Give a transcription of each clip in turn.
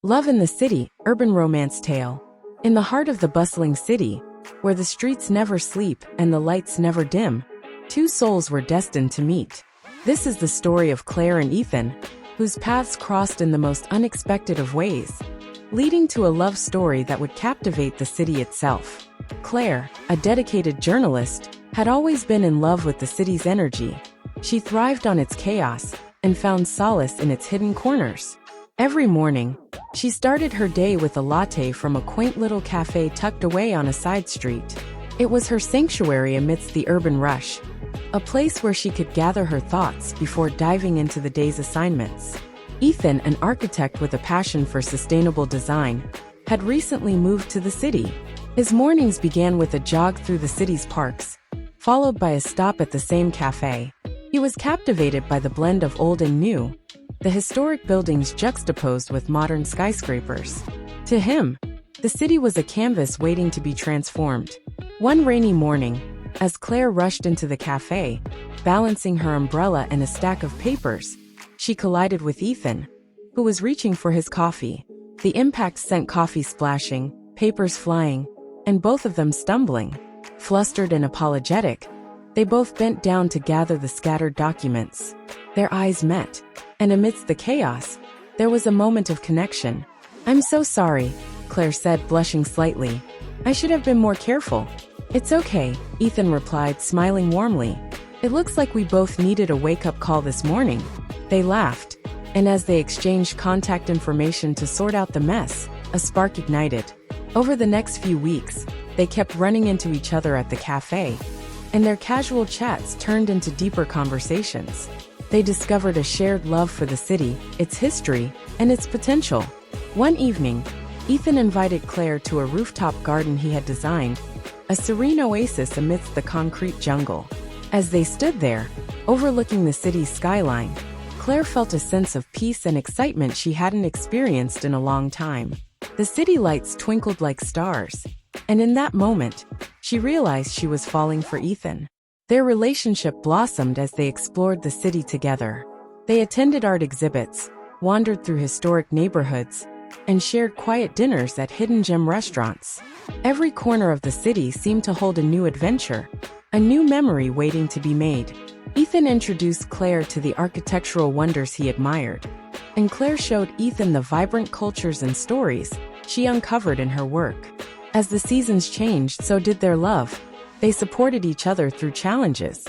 Love in the City, Urban Romance Tale. In the heart of the bustling city, where the streets never sleep and the lights never dim, two souls were destined to meet. This is the story of Claire and Ethan, whose paths crossed in the most unexpected of ways, leading to a love story that would captivate the city itself. Claire, a dedicated journalist, had always been in love with the city's energy. She thrived on its chaos and found solace in its hidden corners. Every morning, she started her day with a latte from a quaint little café tucked away on a side street. It was her sanctuary amidst the urban rush, a place where she could gather her thoughts before diving into the day's assignments. Ethan, an architect with a passion for sustainable design, had recently moved to the city. His mornings began with a jog through the city's parks, followed by a stop at the same café. He was captivated by the blend of old and new, the historic buildings juxtaposed with modern skyscrapers. To him, the city was a canvas waiting to be transformed. One rainy morning, as Claire rushed into the café, balancing her umbrella and a stack of papers, she collided with Ethan, who was reaching for his coffee. The impact sent coffee splashing, papers flying, and both of them stumbling. Flustered and apologetic, they both bent down to gather the scattered documents. Their eyes met, and amidst the chaos, there was a moment of connection. "I'm so sorry," Claire said, blushing slightly. "I should have been more careful." "It's okay," Ethan replied, smiling warmly. "It looks like we both needed a wake-up call this morning." They laughed, and as they exchanged contact information to sort out the mess, a spark ignited. Over the next few weeks, they kept running into each other at the cafe, and their casual chats turned into deeper conversations. They discovered a shared love for the city, its history, and its potential. One evening, Ethan invited Claire to a rooftop garden he had designed, a serene oasis amidst the concrete jungle. As they stood there, overlooking the city's skyline, Claire felt a sense of peace and excitement she hadn't experienced in a long time. The city lights twinkled like stars, and in that moment, she realized she was falling for Ethan. Their relationship blossomed as they explored the city together. They attended art exhibits, wandered through historic neighborhoods, and shared quiet dinners at hidden gem restaurants. Every corner of the city seemed to hold a new adventure, a new memory waiting to be made. Ethan introduced Claire to the architectural wonders he admired, and Claire showed Ethan the vibrant cultures and stories she uncovered in her work. As the seasons changed, so did their love. They supported each other through challenges,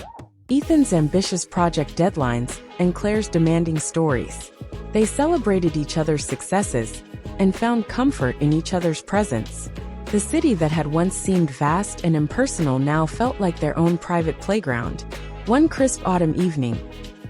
Ethan's ambitious project deadlines and Claire's demanding stories. They celebrated each other's successes and found comfort in each other's presence. The city that had once seemed vast and impersonal now felt like their own private playground. One crisp autumn evening,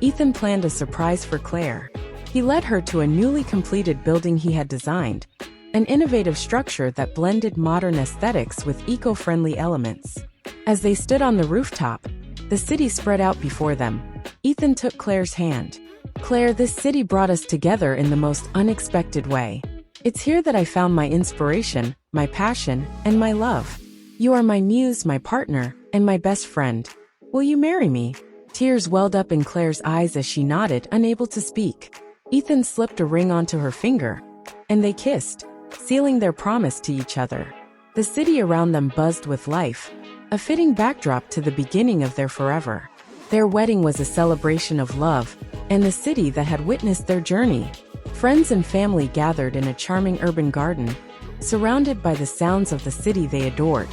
Ethan planned a surprise for Claire. He led her to a newly completed building he had designed, an innovative structure that blended modern aesthetics with eco-friendly elements. As they stood on the rooftop, the city spread out before them. Ethan took Claire's hand. "Claire, this city brought us together in the most unexpected way. It's here that I found my inspiration, my passion, and my love. You are my muse, my partner, and my best friend. Will you marry me?" Tears welled up in Claire's eyes as she nodded, unable to speak. Ethan slipped a ring onto her finger, and they kissed, sealing their promise to each other. The city around them buzzed with life, a fitting backdrop to the beginning of their forever. Their wedding was a celebration of love, and the city that had witnessed their journey. Friends and family gathered in a charming urban garden, surrounded by the sounds of the city they adored.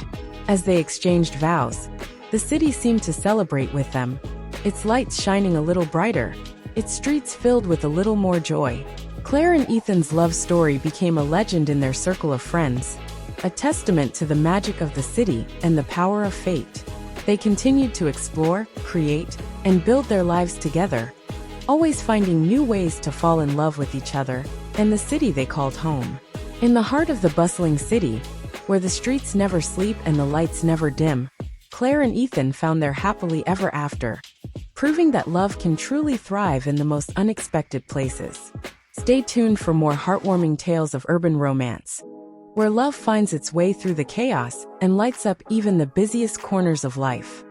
As they exchanged vows, the city seemed to celebrate with them, its lights shining a little brighter, its streets filled with a little more joy. Claire and Ethan's love story became a legend in their circle of friends, a testament to the magic of the city and the power of fate. They continued to explore, create, and build their lives together, always finding new ways to fall in love with each other and the city they called home. In the heart of the bustling city, where the streets never sleep and the lights never dim, Claire and Ethan found their happily ever after, proving that love can truly thrive in the most unexpected places. Stay tuned for more heartwarming tales of urban romance, where love finds its way through the chaos and lights up even the busiest corners of life.